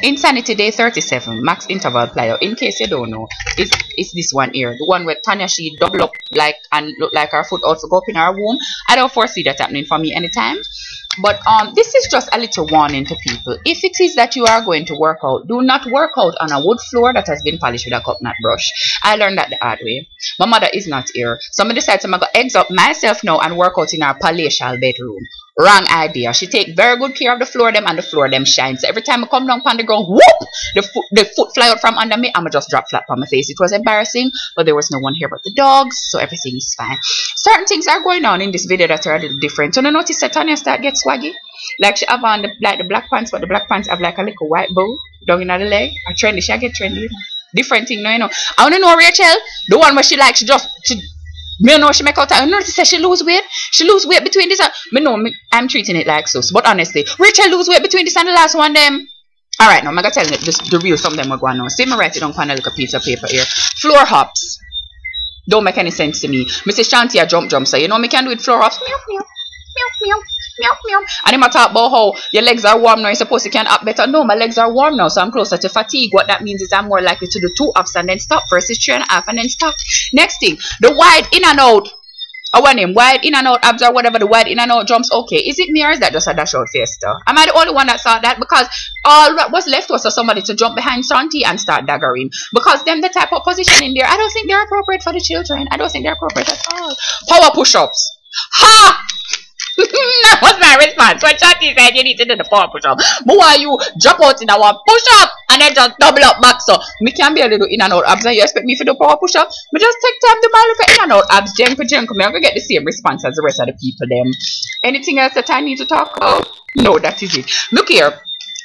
Insanity Day 37, max interval plyo. In case you don't know, it's this one here. The one where Tanya, she double up like and look like her foot also go up in her womb. I don't foresee that happening for me anytime. But this is just a little warning to people. If it is that you are going to work out, do not work out on a wood floor that has been polished with a coconut brush. I learned that the hard way. My mother is not here. So I decided I'm going to eggs up myself now and work out in our palatial bedroom. Wrong idea. She take very good care of the floor them and the floor them shine. So every time I come down on the ground, whoop, the foot fly out from under me. I'ma just drop flat on my face. It was embarrassing, but there was no one here but the dogs, so everything is fine. Certain things are going on in this video that are a little different. So you notice that Tanya start get swaggy. Like she have on the black pants, but the black pants have like a little white bow down in the leg. A trendy, she get trendy. Different thing, no, you know. I wanna know Rachel, the one where she like she me know she make out. I notice that she lose weight. She lose weight between this and me know I'm treating it like so. But honestly, Rachel lose weight between this and the last one them. Alright, now I'm gonna tell you the real some of them are going on. See me write it down on a little piece of paper here. Floor hops. Don't make any sense to me. Mrs. Shanti a jump, so you know me can do it floor hops. Meow meow meow meow. Meow, meow. And I talk about how your legs are warm now. You're supposed to can up better. No, my legs are warm now, so I'm closer to fatigue. What that means is I'm more likely to do 2 ups and then stop versus 3.5 and then stop. Next thing, the wide in and out. What name? Wide in and out abs or whatever. The wide in and out jumps. Okay, is it me or is that just a dash out fiesta? Am I the only one that saw that? Because all that was left was for somebody to jump behind Santi and start daggering. Because them the type of position in there, I don't think they're appropriate for the children. I don't think they're appropriate at all. Power push-ups. Ha! That was my response. When Shanti said you need to do the power push up, but why you drop out in our push up and then just double up back? So me can be a little in and out abs and you expect me to do power push up? Me just take time to buy for in and out abs, junk. I'm gonna get the same response as the rest of the people them. Anything else that I need to talk about? No, that is it. Look here.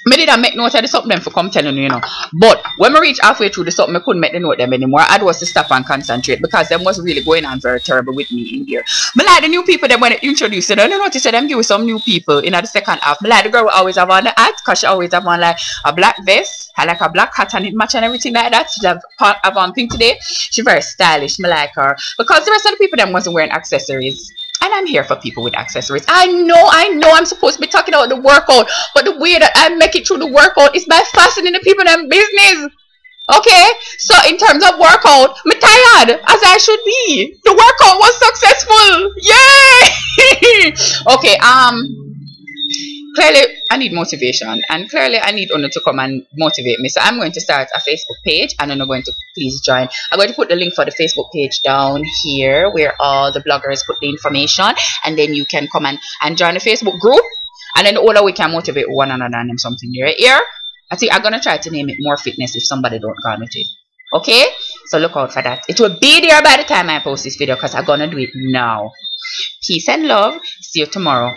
Me didn't make note of the something them for come telling you, you know. But when we reach halfway through the something, I couldn't make the note them anymore. I had was to stop and concentrate because them was really going on very terrible with me in here. But like the new people them when they introduced it, I noticed that them give some new people in the second half. But like the girl will always have on the hat because she always have on like a black vest, had like a black hat and it match and everything like that. She have on pink today. She very stylish. Me like her. Because the rest of the people them wasn't wearing accessories. And I'm here for people with accessories. I know I'm supposed to be talking about the workout, but the way that I make it through the workout is by fastening the people in business. Okay? So in terms of workout, I'm tired, as I should be. The workout was successful. Yay! Okay, clearly I need motivation, and clearly I need Ono to come and motivate me. So I'm going to start a Facebook page, and Ono going to please join. I'm going to put the link for the Facebook page down here where all the bloggers put the information, and then you can come and join the Facebook group, and then all we can motivate one another and something right here. I think I'm gonna try to name it More Fitness if somebody don't call me to it. Okay, so look out for that. It will be there by the time I post this video because I'm gonna do it now. Peace and love. See you tomorrow.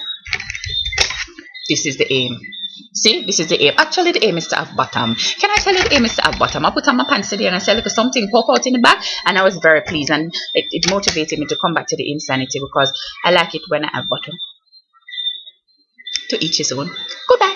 This is the aim. See, this is the aim. Actually, the aim is to have bottom. Can I tell you the aim is to have bottom? I put on my pants today and I said, look, something poke out in the back, and I was very pleased, and it motivated me to come back to the Insanity because I like it when I have bottom. To each his own. Goodbye.